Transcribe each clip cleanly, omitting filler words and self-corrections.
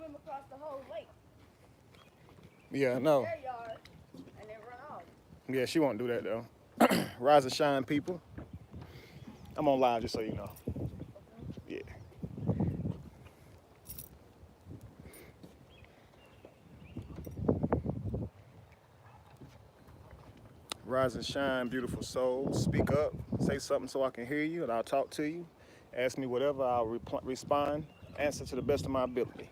swim across the whole lake. Yeah, I know. Their yard, and then run off. Yeah, she won't do that though. Rise and shine, people. I'm on live just so you know. Yeah. Rise and shine, beautiful soul. Speak up. Say something so I can hear you and I'll talk to you. Ask me whatever, I'll respond. Answer to the best of my ability.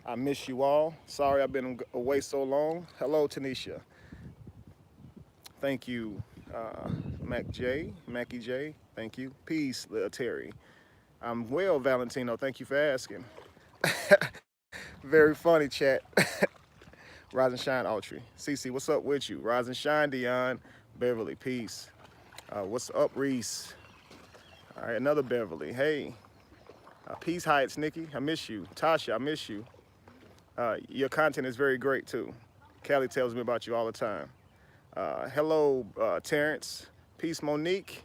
I miss you all. Sorry I've been away so long. Hello, Tanisha. Thank you, Mackie J. Thank you. Peace, Lil Terry. I'm well, Valentino. Thank you for asking. Very funny, chat. Rise and shine, Autry. Cece, what's up with you? Rise and shine, Dion. Beverly, peace. What's up, Reese? All right, another Beverly. Hey. Peace Heights, Nikki. I miss you. Tasha, I miss you. Your content is very great, too. Callie tells me about you all the time. Hello, Terrence. Peace, Monique.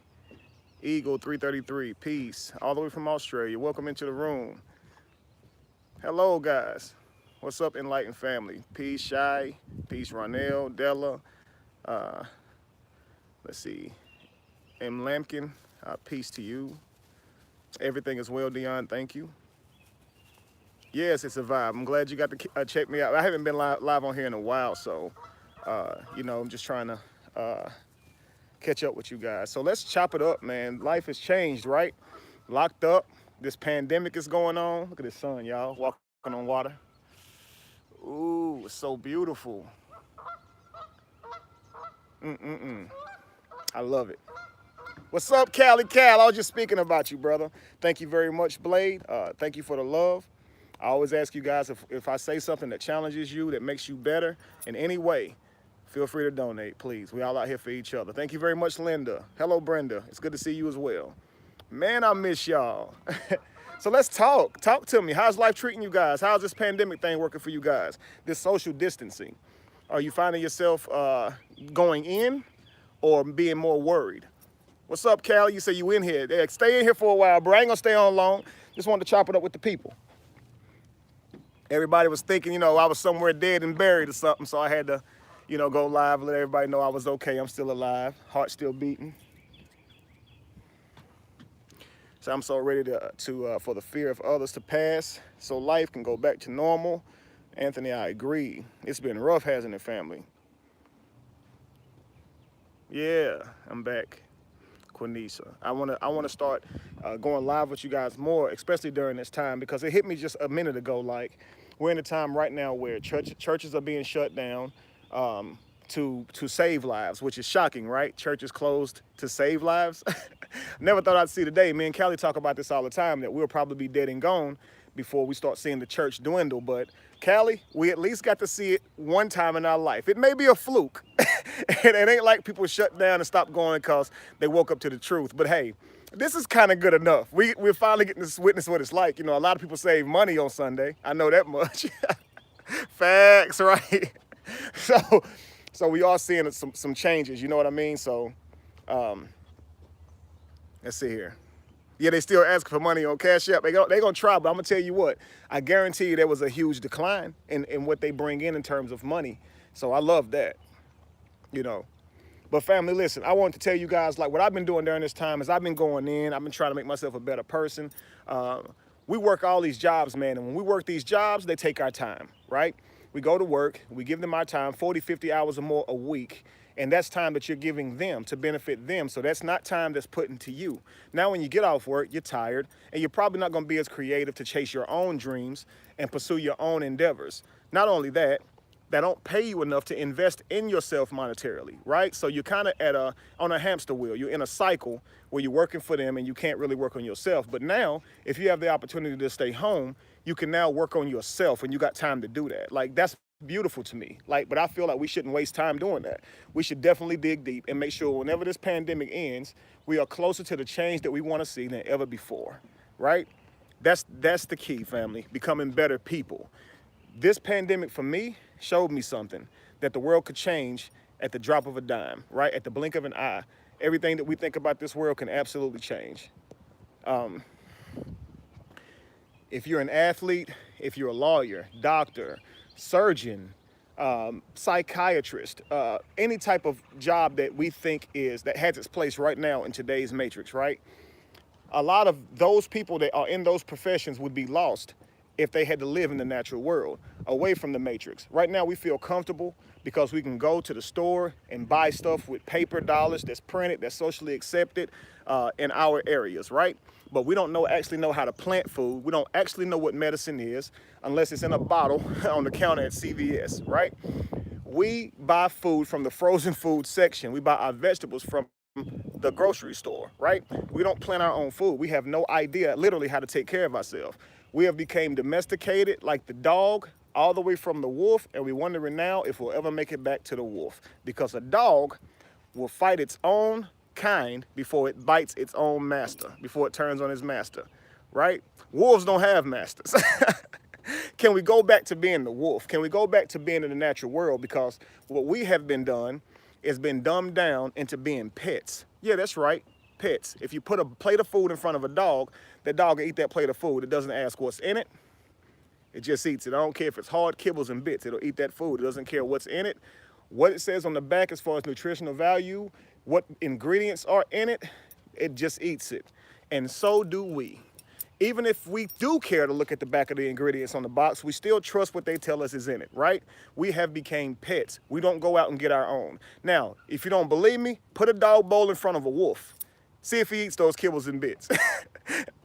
Eagle 333. Peace. All the way from Australia. Welcome into the room. Hello, guys. What's up, Enlightened family? Peace, Shy. Peace, Ronell, Della. Let's see. M. Lampkin. Peace to you. Everything is well, Dion. Thank you. Yes, it's a vibe. I'm glad you got to check me out. I haven't been live on here in a while, so, you know, I'm just trying to catch up with you guys. So let's chop it up, man. Life has changed, right? Locked up. This pandemic is going on. Look at this sun, y'all. Walking on water. Ooh, it's so beautiful. I love it. What's up, Cali Cal? I was just speaking about you, brother. Thank you very much, Blade. Thank you for the love. I always ask you guys if I say something that challenges you, that makes you better in any way, feel free to donate, please. We all out here for each other. Thank you very much, Linda. Hello, Brenda. It's good to see you as well. Man, I miss y'all. So let's talk. Talk to me. How's life treating you guys? How's this pandemic thing working for you guys? This social distancing. Are you finding yourself going in or being more worried? What's up, Cal? You say you in here. Yeah, stay in here for a while, bro. I ain't gonna stay on long. Just wanted to chop it up with the people. Everybody was thinking, you know, I was somewhere dead and buried or something, so I had to, you know, go live and let everybody know I was okay. I'm still alive. Heart still beating. So I'm so ready to for the fear of others to pass so life can go back to normal. Anthony, I agree. It's been rough, hasn't it, family? Yeah, I'm back. Quenisha. I wanna start going live with you guys more, especially during this time, because it hit me just a minute ago. Like, we're in a time right now where churches are being shut down to save lives, which is shocking, right? Churches closed to save lives. Never thought I'd see the day. Me and Callie talk about this all the time, that we'll probably be dead and gone before we start seeing the church dwindle. But Callie, we at least got to see it one time in our life. It may be a fluke. It ain't like people shut down and stopped going because they woke up to the truth. But hey, this is kind of good enough. We're finally getting to witness what it's like. You know, a lot of people save money on Sunday. I know that much. Facts, right? So we are seeing some changes. You know what I mean? So let's see here. Yeah, they still ask for money on Cashapp. They gonna try, but I'm gonna tell you what. I guarantee you there was a huge decline in what they bring in terms of money. So I love that, you know. But family, listen, I wanted to tell you guys, like, what I've been doing during this time is I've been going in. I've been trying to make myself a better person. We work all these jobs, man, and when we work these jobs, they take our time, right? We go to work, we give them our time, 40, 50 hours or more a week, and that's time that you're giving them to benefit them. So that's not time that's put into you. Now, when you get off work, you're tired, and you're probably not gonna be as creative to chase your own dreams and pursue your own endeavors. Not only that, they don't pay you enough to invest in yourself monetarily, right? So you're kind of on a hamster wheel. You're in a cycle where you're working for them and you can't really work on yourself. But now, if you have the opportunity to stay home, you can now work on yourself and you got time to do that. Like, that's beautiful to me. Like, but I feel like we shouldn't waste time doing that. We should definitely dig deep and make sure whenever this pandemic ends, we are closer to the change that we want to see than ever before, right? That's the key, family, becoming better people. This pandemic, for me, showed me something, that the world could change at the drop of a dime, right? At the blink of an eye. Everything that we think about this world can absolutely change. If you're an athlete, if you're a lawyer, doctor, surgeon, psychiatrist, any type of job that we think that has its place right now in today's matrix, right? A lot of those people that are in those professions would be lost if they had to live in the natural world, away from the matrix. Right now we feel comfortable because we can go to the store and buy stuff with paper dollars that's printed, that's socially accepted in our areas, right? But we don't actually know how to plant food. We don't actually know what medicine is unless it's in a bottle on the counter at CVS, right? We buy food from the frozen food section. We buy our vegetables from the grocery store, right? We don't plant our own food. We have no idea literally how to take care of ourselves. We have become domesticated like the dog, all the way from the wolf, and we're wondering now if we'll ever make it back to the wolf, because a dog will fight its own kind before it bites its own master, before it turns on his master, right? Wolves don't have masters. Can we go back to being the wolf? Can we go back to being in the natural world? Because what we have been done is been dumbed down into being pets. Yeah, that's right, pets. If you put a plate of food in front of a dog, that dog will eat that plate of food. It doesn't ask what's in it. It just eats it. I don't care if it's hard kibbles and bits. It'll eat that food. It doesn't care what's in it, what it says on the back as far as nutritional value, what ingredients are in it. It just eats it. And so do we. Even if we do care to look at the back of the ingredients on the box, we still trust what they tell us is in it, right? We have become pets. We don't go out and get our own. Now, if you don't believe me, put a dog bowl in front of a wolf. See if he eats those kibbles and bits.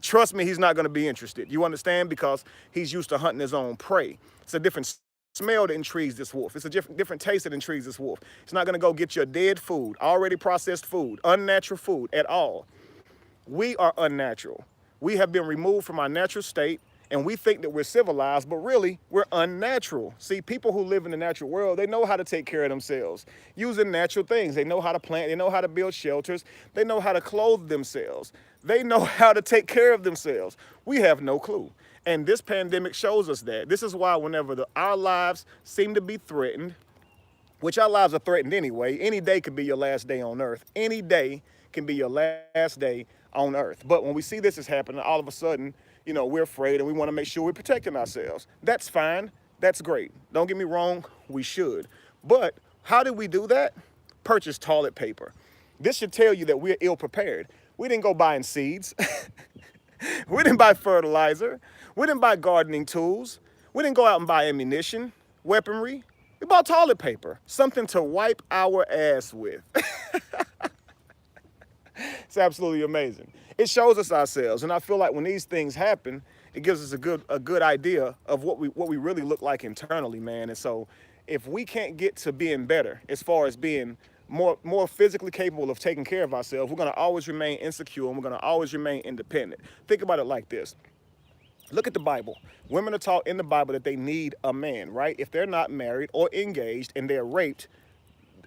Trust me, he's not going to be interested. You understand? Because he's used to hunting his own prey. It's a different smell that intrigues this wolf. It's a different taste that intrigues this wolf. It's not going to go get your dead food, already processed food, unnatural food at all. We are unnatural. We have been removed from our natural state, and we think that we're civilized, but really we're unnatural. See, people who live in the natural world, they know how to take care of themselves using natural things. They know how to plant, they know how to build shelters, they know how to clothe themselves. They know how to take care of themselves. We have no clue. And this pandemic shows us that. This is why whenever our lives seem to be threatened, which our lives are threatened anyway, any day could be your last day on earth. Any day can be your last day on earth. But when we see this is happening, all of a sudden, you know, we're afraid and we want to make sure we're protecting ourselves. That's fine. That's great. Don't get me wrong. We should. But how did we do that? Purchase toilet paper. This should tell you that we're ill prepared. We didn't go buying seeds. We didn't buy fertilizer. We didn't buy gardening tools. We didn't go out and buy ammunition, weaponry. We bought toilet paper, something to wipe our ass with. It's absolutely amazing. It shows us ourselves, and I feel like when these things happen, it gives us a good idea of what we really look like internally, man. And so, if we can't get to being better, as far as being more physically capable of taking care of ourselves, we're gonna always remain insecure, and we're gonna always remain independent. Think about it like this. Look at the Bible. Women are taught in the Bible that they need a man, right? If they're not married or engaged and they're raped,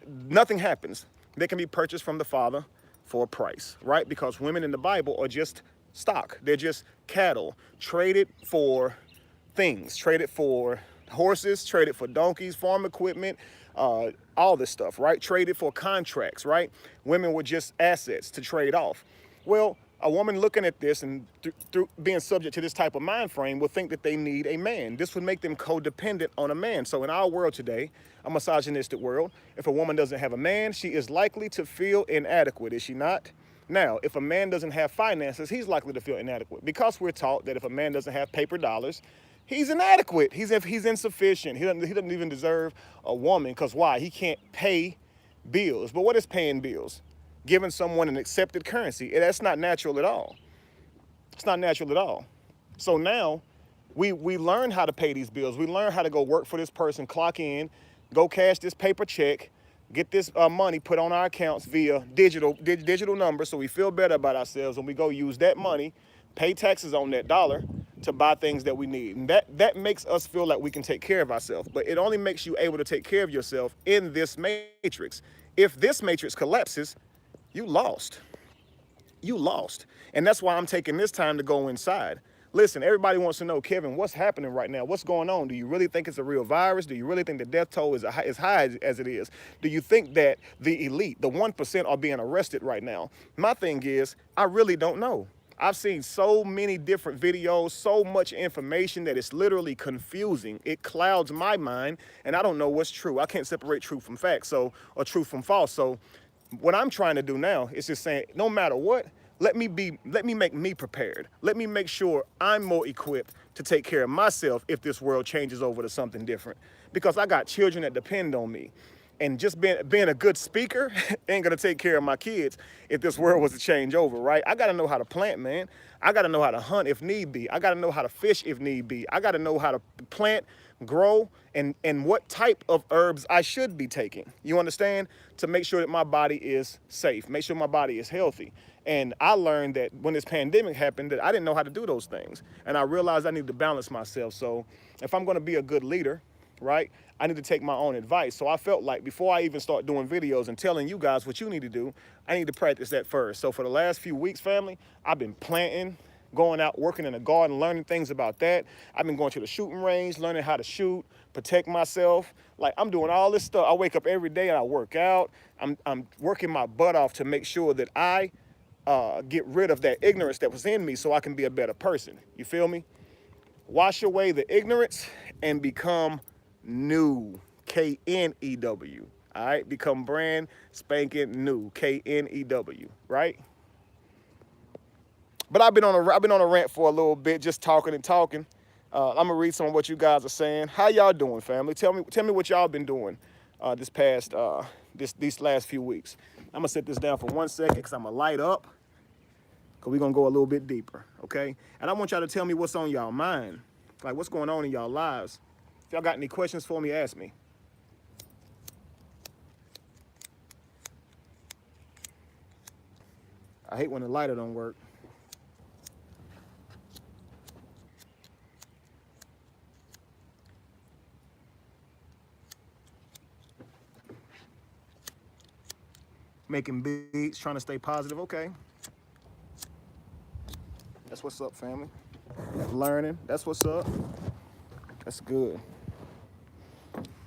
nothing happens. They can be purchased from the father for a price, right? Because women in the Bible are just stock. They're just cattle, traded for things, traded for horses, traded for donkeys, farm equipment, all this stuff, right? Traded for contracts, right? Women were just assets to trade off. Well, a woman looking at this and through being subject to this type of mind frame will think that they need a man. This would make them codependent on a man. So in our world today, a misogynistic world, if a woman doesn't have a man, she is likely to feel inadequate, is she not? Now, if a man doesn't have finances, he's likely to feel inadequate, because we're taught that if a man doesn't have paper dollars, he's inadequate. He's insufficient. He doesn't even deserve a woman, because why? He can't pay bills. But what is paying bills? Giving someone an accepted currency. That's not natural at all. It's not natural at all. So now we learn how to pay these bills. We learn how to go work for this person, clock in, go cash this paper check, get this money put on our accounts via digital numbers, so we feel better about ourselves, and we go use that money, pay taxes on that dollar to buy things that we need. And that makes us feel like we can take care of ourselves. But it only makes you able to take care of yourself in this matrix. If this matrix collapses, you lost. You lost. And that's why I'm taking this time to go inside. Listen, everybody wants to know, Kevin, what's happening right now? What's going on? Do you really think it's a real virus? Do you really think the death toll is as high as it is? Do you think that the elite, the 1%, are being arrested right now? My thing is, I really don't know. I've seen so many different videos, so much information that it's literally confusing. It clouds my mind, and I don't know what's true. I can't separate truth from fact, or truth from false. So what I'm trying to do now is just saying, no matter what, let me make me prepared. Let me make sure I'm more equipped to take care of myself if this world changes over to something different. Because I got children that depend on me. And just being a good speaker ain't gonna take care of my kids if this world was to change over, right? I gotta know how to plant, man. I gotta know how to hunt if need be. I gotta know how to fish if need be. I gotta know how to plant, grow, and what type of herbs I should be taking. You understand? To make sure that my body is safe, make sure my body is healthy. And I learned that when this pandemic happened that I didn't know how to do those things. And I realized I need to balance myself. So if I'm gonna be a good leader, right, I need to take my own advice. So I felt like before I even start doing videos and telling you guys what you need to do, I need to practice that first. So for the last few weeks, family, I've been planting, going out, working in the garden, learning things about that. I've been going to the shooting range, learning how to shoot, protect myself. Like, I'm doing all this stuff. I wake up every day and I work out. I'm working my butt off to make sure that I get rid of that ignorance that was in me so I can be a better person. You feel me? Wash away the ignorance and become new. K-N-E-W. All right? Become brand spanking new. K-N-E-W. Right? But I've been on a rant for a little bit, just talking and talking. I'm gonna read some of what you guys are saying. How y'all doing, family? Tell me what y'all been doing these last few weeks. I'm gonna set this down for 1 second because I'm gonna light up. Cause we're gonna go a little bit deeper, okay? And I want y'all to tell me what's on y'all mind, like what's going on in y'all lives. If y'all got any questions for me, ask me. I hate when the lighter don't work. Making beats, trying to stay positive, okay. That's what's up, family. Learning, that's what's up. That's good.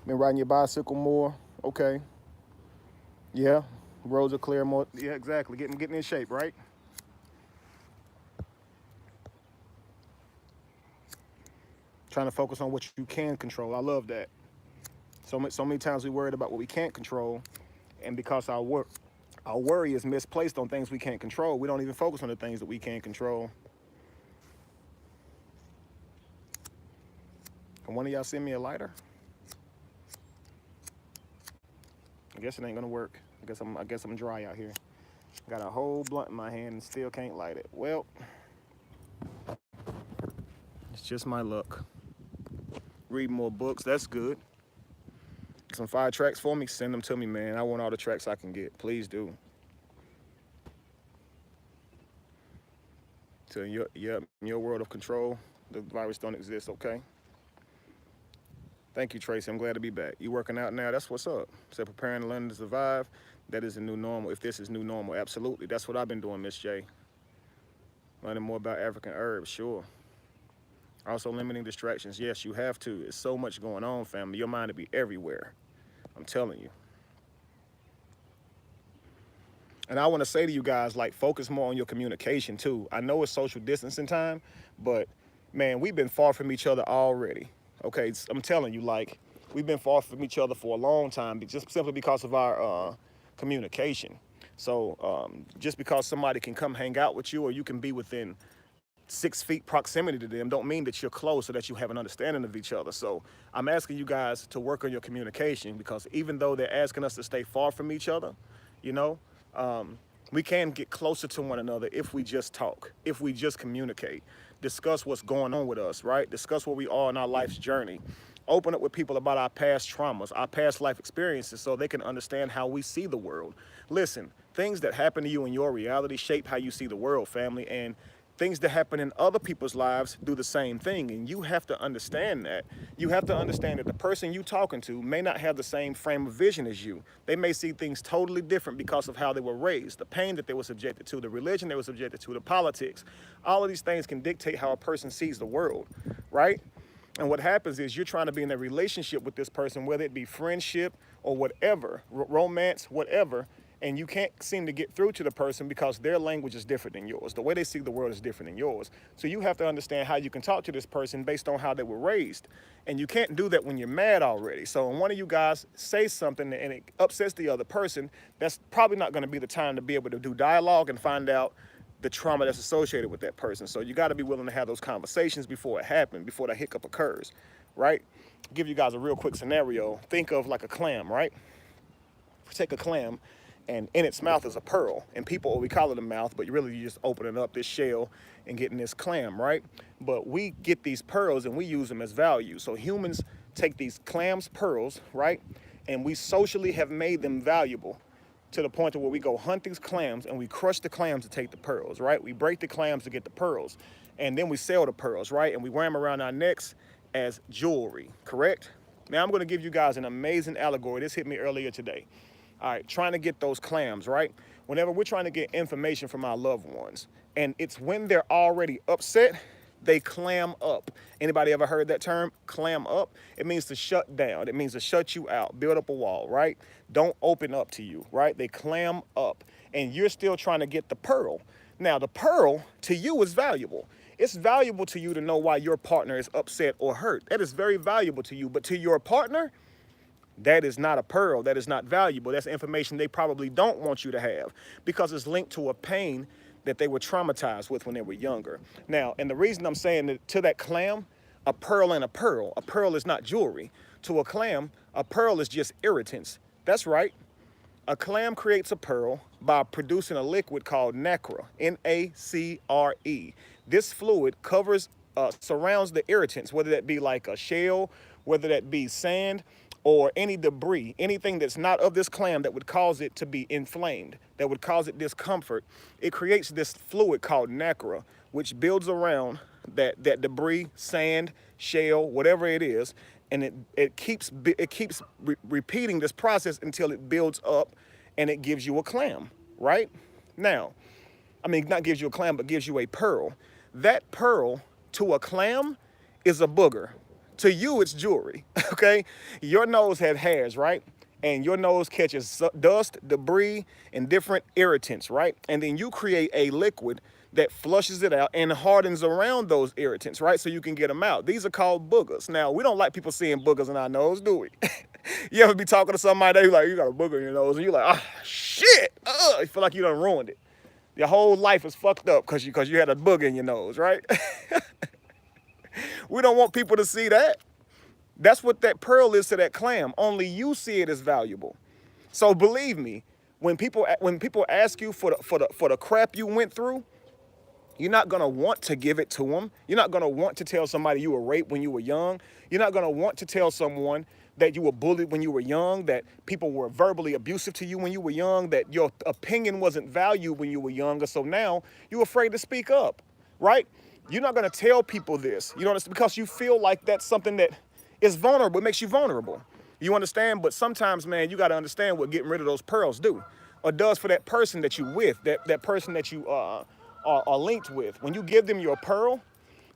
Been riding your bicycle more, okay. Yeah, roads are clear more. Yeah, exactly, getting in shape, right? Trying to focus on what you can control. I love that. So many times we worried about what we can't control, and because our worry is misplaced on things we can't control, we don't even focus on the things that we can't control. Can one of y'all send me a lighter? I guess it ain't gonna work. I guess I'm dry out here. Got a whole blunt in my hand and still can't light it. Well, it's just my luck. Read more books, that's good. Some fire tracks for me, send them to me, man. I want all the tracks I can get. Please do. So in your world of control, the virus don't exist, okay? Thank you, Tracy. I'm glad to be back. You working out now? That's what's up. So preparing to learn to survive, that is a new normal. If this is new normal, absolutely. That's what I've been doing, Miss J. Learning more about African herbs, sure. Also limiting distractions. Yes, you have to. There's so much going on, family. Your mind will be everywhere. I'm telling you. And I want to say to you guys, like, focus more on your communication, too. I know it's social distancing time, but, man, we've been far from each other already. Okay, I'm telling you, like, we've been far from each other for a long time, just simply because of our communication. So just because somebody can come hang out with you or you can be within 6 feet proximity to them don't mean that you're close or that you have an understanding of each other. So I'm asking you guys to work on your communication, because even though they're asking us to stay far from each other, you know, we can get closer to one another if we just talk, if we just communicate, discuss what's going on with us, right? Discuss where we are in our life's journey. Open up with people about our past traumas, our past life experiences, so they can understand how we see the world. Listen, things that happen to you in your reality shape how you see the world, family, and things that happen in other people's lives do the same thing, and you have to understand that. You have to understand that the person you talking to may not have the same frame of vision as you. They may see things totally different because of how they were raised, the pain that they were subjected to, the religion they were subjected to, the politics. All of these things can dictate how a person sees the world, right? And what happens is you're trying to be in a relationship with this person, whether it be friendship or whatever, romance, whatever, and you can't seem to get through to the person because their language is different than yours. The way they see the world is different than yours. So you have to understand how you can talk to this person based on how they were raised. And you can't do that when you're mad already. So when one of you guys says something and it upsets the other person, that's probably not going to be the time to be able to do dialogue and find out the trauma that's associated with that person. So you got to be willing to have those conversations before it happens, before that hiccup occurs, right? I'll give you guys a real quick scenario. Think of like a clam, right? Take a clam, and in its mouth is a pearl. And people, we call it a mouth, but really you're just opening up this shell and getting this clam, right? But we get these pearls and we use them as value. So humans take these clams, pearls, right? And we socially have made them valuable to the point to where we go hunt these clams and we crush the clams to take the pearls, right? We break the clams to get the pearls. And then we sell the pearls, right? And we wear them around our necks as jewelry, correct? Now I'm gonna give you guys an amazing allegory. This hit me earlier today. All right, trying to get those clams, right? Whenever we're trying to get information from our loved ones, and it's when they're already upset, they clam up. Anybody ever heard that term, clam up? It means to shut down. It means to shut you out, build up a wall, right? Don't open up to you, right? They clam up, and you're still trying to get the pearl. Now, the pearl to you is valuable. It's valuable to you to know why your partner is upset or hurt. That is very valuable to you, but to your partner, that is not a pearl. That is not valuable. That's information they probably don't want you to have because it's linked to a pain that they were traumatized with when they were younger. Now, and the reason I'm saying that to that clam, a pearl and a pearl is not jewelry. To a clam, a pearl is just irritants. That's right. A clam creates a pearl by producing a liquid called nacre, N-A-C-R-E. This fluid surrounds the irritants, whether that be like a shell, whether that be sand, or any debris, anything that's not of this clam that would cause it to be inflamed, that would cause it discomfort. It creates this fluid called nacre, which builds around that debris, sand, shell, whatever it is, and it keeps repeating this process until it builds up and it gives you a clam, right? Now, I mean, not gives you a clam, but gives you a pearl. That pearl to a clam is a booger. To you, it's jewelry, okay? Your nose had hairs, right? And your nose catches dust, debris, and different irritants, right? And then you create a liquid that flushes it out and hardens around those irritants, right? So you can get them out. These are called boogers. Now, we don't like people seeing boogers in our nose, do we? You ever be talking to somebody who's like, you got a booger in your nose, and you're like, ah, shit, you feel like you done ruined it. Your whole life is fucked up because you had a booger in your nose, right? We don't want people to see that. That's what that pearl is to that clam. Only you see it as valuable. So believe me, when people ask you for the crap you went through, you're not gonna want to give it to them. You're not gonna want to tell somebody you were raped when you were young. You're not gonna want to tell someone that you were bullied when you were young, that people were verbally abusive to you when you were young, that your opinion wasn't valued when you were younger. So now you're afraid to speak up, right? You're not gonna tell people this, you know, because you feel like that's something that is vulnerable. It makes you vulnerable. You understand? But sometimes, man, you got to understand what getting rid of those pearls do or does for that person that you with, that person that you are linked with. When you give them your pearl,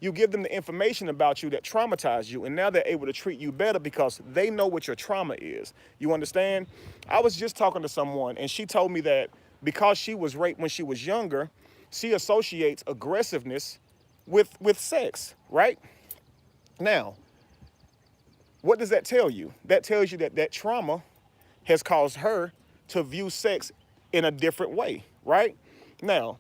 you give them the information about you that traumatized you, and now they're able to treat you better because they know what your trauma is. You understand? I was just talking to someone, and she told me that because she was raped when she was younger, she associates aggressiveness with sex, right? Now, what does that tell you? That tells you that trauma has caused her to view sex in a different way, right? Now,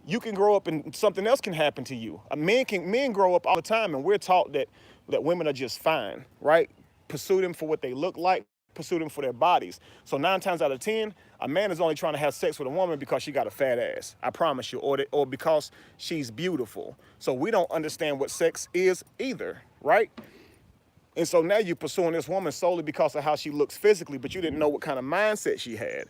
you can grow up and something else can happen to you. Men grow up all the time, and we're taught that women are just fine, right? Pursue them for what they look like, pursue them for their bodies. So 9 times out of 10, a man is only trying to have sex with a woman because she got a fat ass, I promise you, or because she's beautiful. So we don't understand what sex is either, right? And so now you're pursuing this woman solely because of how she looks physically, but you didn't know what kind of mindset she had.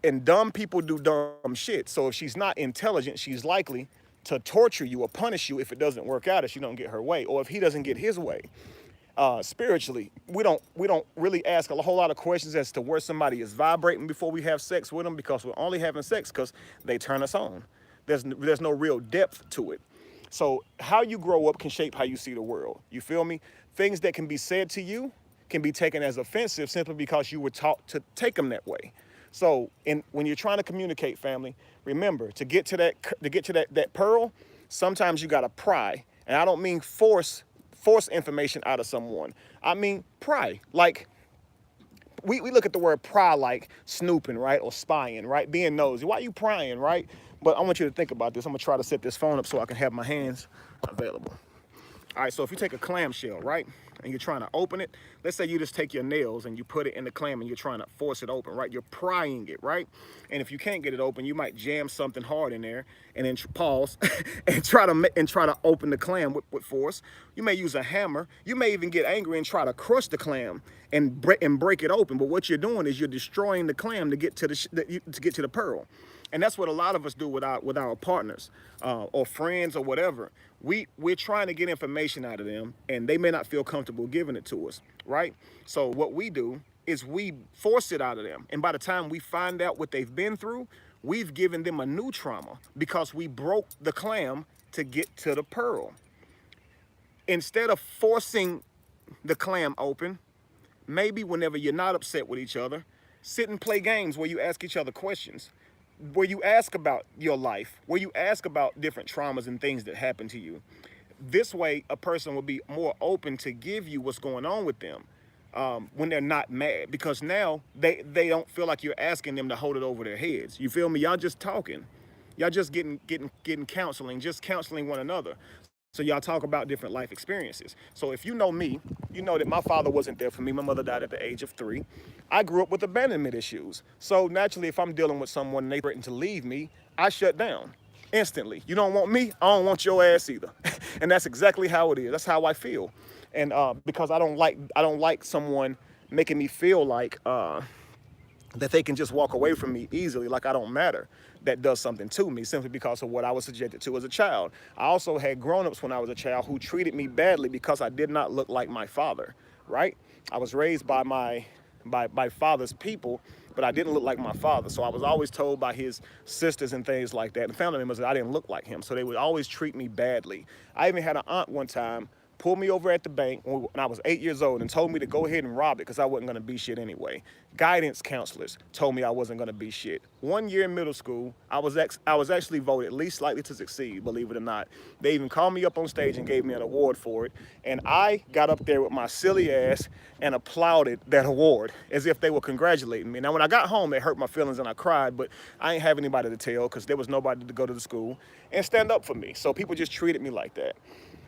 And dumb people do dumb shit. So if she's not intelligent, she's likely to torture you or punish you if it doesn't work out, if she don't get her way, or if he doesn't get his way. Spiritually, we don't really ask a whole lot of questions as to where somebody is vibrating before we have sex with them, because we're only having sex because they turn us on. There's no real depth to it. So how you grow up can shape how you see the world. You feel me? Things that can be said to you can be taken as offensive simply because you were taught to take them that way. So when you're trying to communicate, family, remember to get to that pearl, sometimes you gotta pry. And I don't mean force information out of someone. I mean pry. Like we look at the word pry like snooping, right? Or spying, right? Being nosy. Why are you prying, right? But I want you to think about this. I'm gonna try to set this phone up so I can have my hands available. All right, so if you take a clamshell, right, and you're trying to open it, let's say you just take your nails and you put it in the clam and you're trying to force it open, right? You're prying it, right? And if you can't get it open, you might jam something hard in there and then pause and try to open the clam with force. You may use a hammer. You may even get angry and try to crush the clam and break it open. But what you're doing is you're destroying the clam to get to the pearl. And that's what a lot of us do with our partners or friends or whatever. We're trying to get information out of them, and they may not feel comfortable giving it to us, right? So what we do is we force it out of them. And by the time we find out what they've been through, we've given them a new trauma because we broke the clam to get to the pearl. Instead of forcing the clam open, maybe whenever you're not upset with each other, sit and play games where you ask each other questions, where you ask about your life, where you ask about different traumas and things that happen to you. This way, a person will be more open to give you what's going on with them when they're not mad, because now they don't feel like you're asking them to hold it over their heads. You feel me? Y'all just talking. Y'all just getting counseling, just counseling one another. So y'all talk about different life experiences. So if you know me, you know that my father wasn't there for me. My mother died at the age of 3. I grew up with abandonment issues. So naturally, if I'm dealing with someone and they threaten to leave me, I shut down instantly. You don't want me, I don't want your ass either. And that's exactly how it is. That's how I feel. And because I don't like someone making me feel like that they can just walk away from me easily, like I don't matter. That does something to me simply because of what I was subjected to as a child. I also had grown-ups when I was a child who treated me badly because I did not look like my father, right? I was raised by my father's people, but I didn't look like my father. So I was always told by his sisters and things like that, and family members, that I didn't look like him. So they would always treat me badly. I even had an aunt one time pulled me over at the bank when I was 8 years old and told me to go ahead and rob it because I wasn't going to be shit anyway. Guidance counselors told me I wasn't going to be shit. 1 year in middle school, I was actually voted least likely to succeed, believe it or not. They even called me up on stage and gave me an award for it. And I got up there with my silly ass and applauded that award as if they were congratulating me. Now, when I got home, it hurt my feelings and I cried, but I ain't have anybody to tell because there was nobody to go to the school and stand up for me. So people just treated me like that.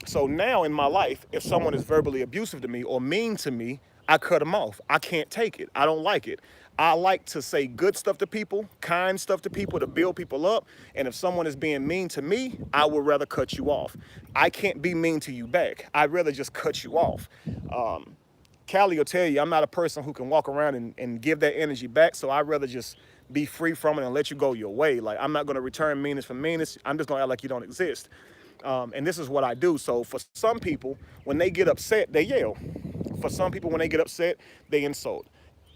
So now in my life, if someone is verbally abusive to me or mean to me, I cut them off. I can't take it. I don't like it. I like to say good stuff to people, kind stuff to people, to build people up. And if someone is being mean to me, I would rather cut you off. I can't be mean to you back. I'd rather just cut you off. Callie will tell you I'm not a person who can walk around and give that energy back. So I'd rather just be free from it and let you go your way. Like, I'm not going to return meanness for meanness. I'm just going to act like you don't exist. And this is what I do. So for some people, when they get upset, they yell. For some people, when they get upset, they insult.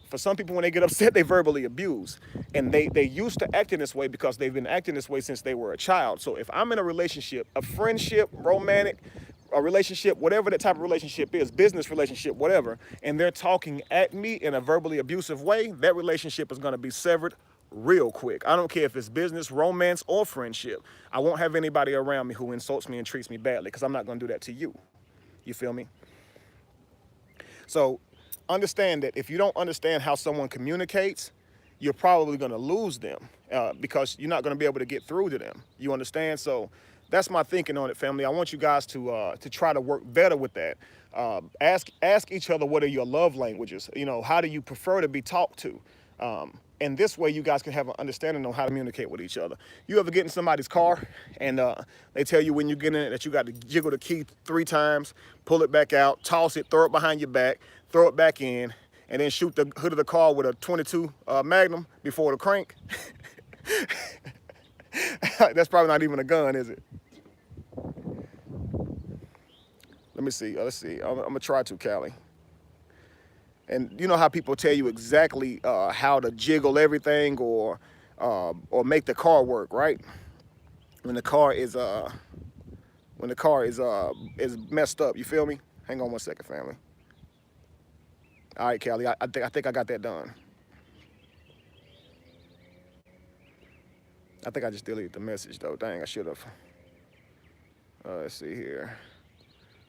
For some people, when they get upset, they verbally abuse. And they used to acting this way because they've been acting this way since they were a child. So if I'm in a relationship, a friendship, romantic, a relationship, whatever that type of relationship is, business relationship, whatever, and they're talking at me in a verbally abusive way, that relationship is going to be severed real quick. I don't care if it's business, romance, or friendship. I won't have anybody around me who insults me and treats me badly because I'm not going to do that to you. You feel me? So understand that if you don't understand how someone communicates, you're probably going to lose them because you're not going to be able to get through to them. You understand? So that's my thinking on it, family. I want you guys to try to work better with that. Ask each other, what are your love languages? You know, how do you prefer to be talked to? And this way you guys can have an understanding on how to communicate with each other. You ever get in somebody's car and they tell you when you get in it that you got to jiggle the key 3 times, pull it back out, toss it, throw it behind your back, throw it back in, and then shoot the hood of the car with a 22 Magnum before the crank? That's probably not even a gun, is it? Let me see. Let's see. I'm going to try to, Callie. And you know how people tell you exactly how to jiggle everything or make the car work, right? When the car is messed up, you feel me? Hang on one second, family. All right, Callie, I think I got that done. I think I just deleted the message though. Dang, I should have. Let's see here.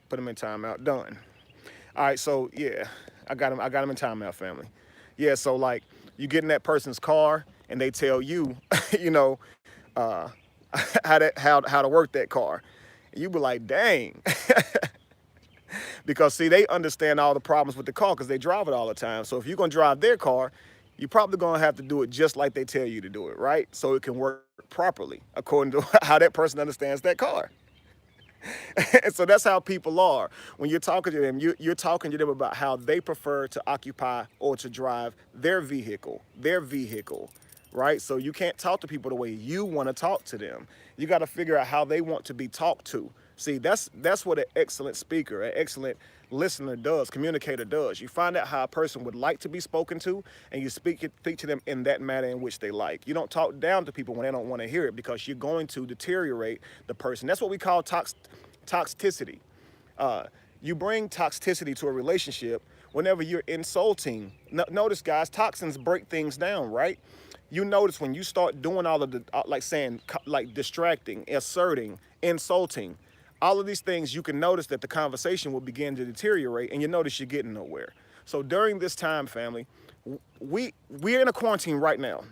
Put them in timeout. Done. All right, so yeah, I got him in timeout, family. Yeah, so like you get in that person's car and they tell you, you know, uh, how to work that car, and you be like, dang, because see they understand all the problems with the car because they drive it all the time. So if you're gonna drive their car, you're probably gonna have to do it just like they tell you to do it, right? So it can work properly according to how that person understands that car. And so that's how people are. When you're talking to them, you're talking to them about how they prefer to occupy or to drive their vehicle, right? So you can't talk to people the way you want to talk to them. You got to figure out how they want to be talked to. See, that's what an excellent speaker, an excellent listener does, communicator does. You find out how a person would like to be spoken to, and you speak to them in that manner in which they like. You don't talk down to people when they don't want to hear it because you're going to deteriorate the person. That's what we call toxicity. You bring toxicity to a relationship whenever you're insulting. Notice, guys, toxins break things down, right? You notice when you start doing all of the, like saying, like distracting, asserting, insulting, all of these things, you can notice that the conversation will begin to deteriorate and you notice you're getting nowhere. So during this time, family, we're in a quarantine right now.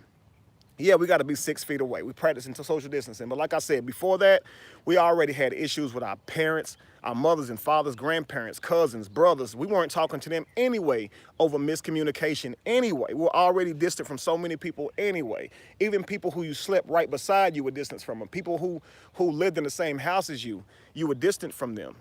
Yeah, we got to be 6 feet away. We practice into social distancing. But like I said, before that, we already had issues with our parents, our mothers and fathers, grandparents, cousins, brothers. We weren't talking to them anyway over miscommunication anyway. We were already distant from so many people anyway. Even people who you slept right beside you were distant from them. People who lived in the same house as you were distant from them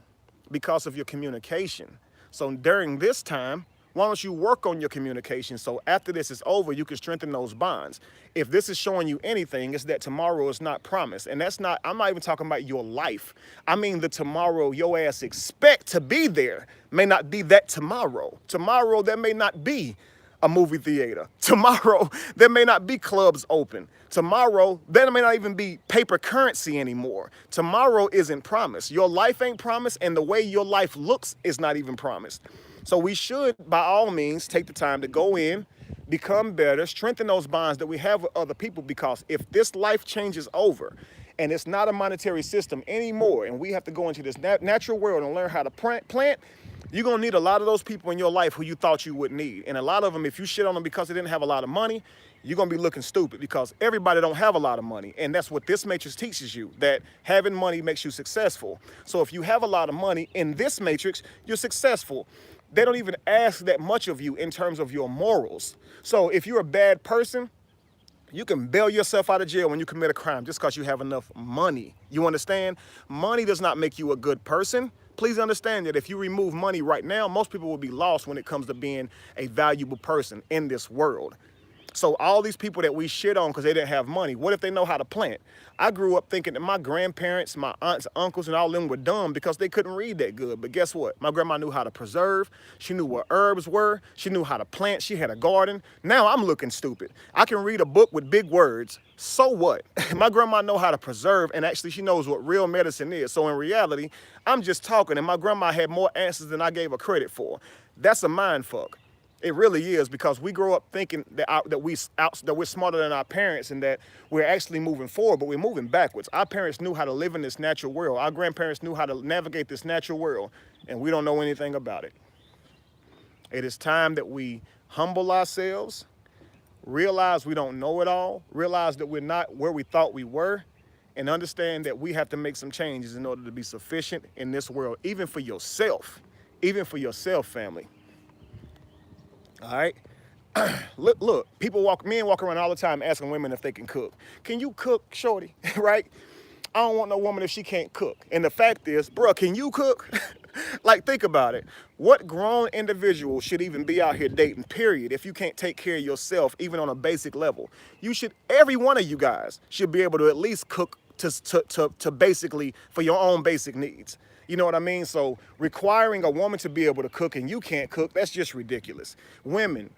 because of your communication. So during this time, why don't you work on your communication so after this is over, you can strengthen those bonds. If this is showing you anything, it's that tomorrow is not promised. And that's not, I'm not even talking about your life. I mean the tomorrow your ass expect to be there may not be that tomorrow. Tomorrow there may not be a movie theater. Tomorrow there may not be clubs open. Tomorrow there may not even be paper currency anymore. Tomorrow isn't promised. Your life ain't promised, and the way your life looks is not even promised. So we should, by all means, take the time to go in, become better, strengthen those bonds that we have with other people, because if this life changes over and it's not a monetary system anymore and we have to go into this natural world and learn how to plant, you're going to need a lot of those people in your life who you thought you would need. And a lot of them, if you shit on them because they didn't have a lot of money, you're going to be looking stupid because everybody don't have a lot of money. And that's what this matrix teaches you, that having money makes you successful. So if you have a lot of money in this matrix, you're successful. They don't even ask that much of you in terms of your morals. So if you're a bad person, you can bail yourself out of jail when you commit a crime just because you have enough money. You understand? Money does not make you a good person. Please understand that if you remove money right now, most people will be lost when it comes to being a valuable person in this world. So all these people that we shit on because they didn't have money, what if they know how to plant? I grew up thinking that my grandparents, my aunts, uncles, and all of them were dumb because they couldn't read that good. But guess what? My grandma knew how to preserve. She knew what herbs were. She knew how to plant. She had a garden. Now I'm looking stupid. I can read a book with big words. So what? My grandma know how to preserve, and actually she knows what real medicine is. So in reality, I'm just talking, and my grandma had more answers than I gave her credit for. That's a mind fuck. It really is, because we grow up thinking that we're smarter than our parents and that we're actually moving forward, but we're moving backwards. Our parents knew how to live in this natural world. Our grandparents knew how to navigate this natural world, and we don't know anything about it. It is time that we humble ourselves, realize we don't know it all, realize that we're not where we thought we were, and understand that we have to make some changes in order to be sufficient in this world, even for yourself, family. All right. Look, men walk around all the time asking women if they can cook. Can you cook, shorty? Right? I don't want no woman if she can't cook. And the fact is, bruh, can you cook? Like, think about it. What grown individual should even be out here dating, period, if you can't take care of yourself, even on a basic level? Every one of you guys should be able to at least cook to basically for your own basic needs. You know what I mean? So requiring a woman to be able to cook and you can't cook, that's just ridiculous. Women,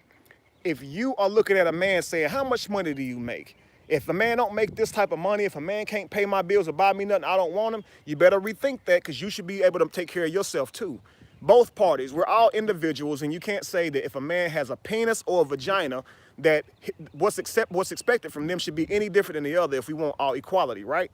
if you are looking at a man saying, how much money do you make? If a man don't make this type of money, if a man can't pay my bills or buy me nothing, I don't want him, you better rethink that, because you should be able to take care of yourself too. Both parties, we're all individuals, and you can't say that if a man has a penis or a vagina, that what's expected from them should be any different than the other if we want all equality, right?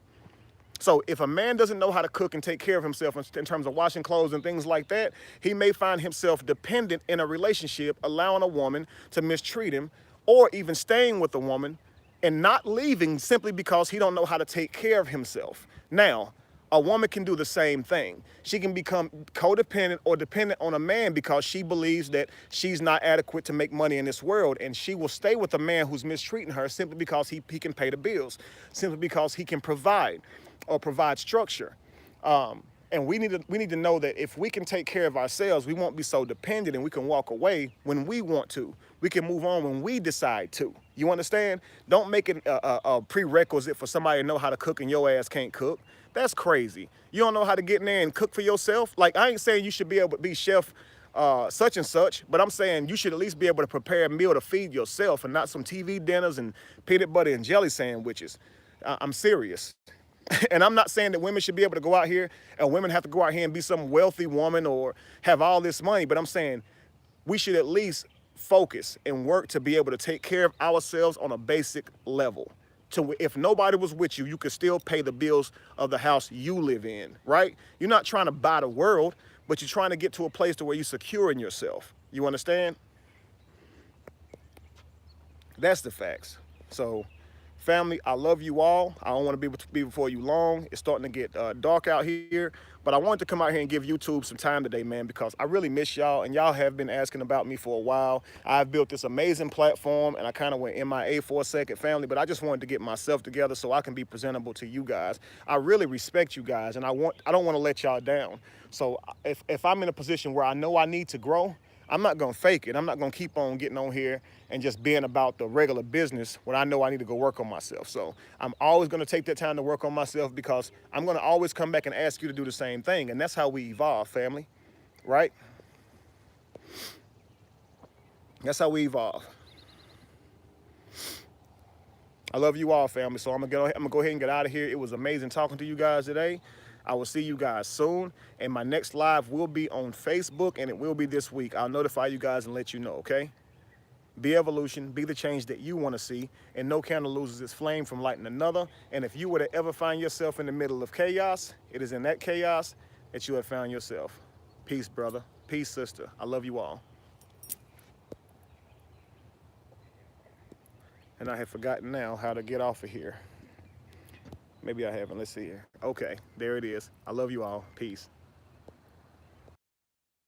So if a man doesn't know how to cook and take care of himself in terms of washing clothes and things like that, he may find himself dependent in a relationship, allowing a woman to mistreat him, or even staying with a woman and not leaving simply because he don't know how to take care of himself. Now, a woman can do the same thing. She can become codependent or dependent on a man because she believes that she's not adequate to make money in this world, and she will stay with a man who's mistreating her simply because he can pay the bills, simply because he can provide or provide structure. And we need to know that if we can take care of ourselves, we won't be so dependent, and we can walk away when we want to. We can move on when we decide to. You understand? Don't make it a prerequisite for somebody to know how to cook and your ass can't cook. That's crazy. You don't know how to get in there and cook for yourself? Like, I ain't saying you should be able to be chef such and such, but I'm saying you should at least be able to prepare a meal to feed yourself and not some TV dinners and peanut butter and jelly sandwiches. I'm serious. And I'm not saying that women should be able to go out here and women have to go out here and be some wealthy woman or have all this money, but I'm saying we should at least focus and work to be able to take care of ourselves on a basic level. To if nobody was with you, you could still pay the bills of the house you live in, right? You're not trying to buy the world, but you're trying to get to a place to where you're secure in yourself. You understand? That's the facts. So, family, I love you all. I don't want to be before you long. It's starting to get dark out here. But I wanted to come out here and give YouTube some time today, man, because I really miss y'all, and y'all have been asking about me for a while. I've built this amazing platform, and I kind of went MIA for a second, family, but I just wanted to get myself together so I can be presentable to you guys. I really respect you guys, and I don't want to let y'all down. So if I'm in a position where I know I need to grow, I'm not going to fake it. I'm not going to keep on getting on here and just being about the regular business when I know I need to go work on myself. So I'm always going to take that time to work on myself because I'm going to always come back and ask you to do the same thing. And that's how we evolve, family, right? That's how we evolve. I love you all, family. So I'm gonna go ahead and get out of here. It was amazing talking to you guys today. I will see you guys soon. And my next live will be on Facebook, and it will be this week. I'll notify you guys and let you know, okay? Be evolution, be the change that you want to see, and no candle loses its flame from lighting another. And if you were to ever find yourself in the middle of chaos, it is in that chaos that you have found yourself. Peace, brother. Peace, sister. I love you all. And I have forgotten now how to get off of here. Maybe I haven't. Let's see here. Okay, there it is. I love you all. Peace.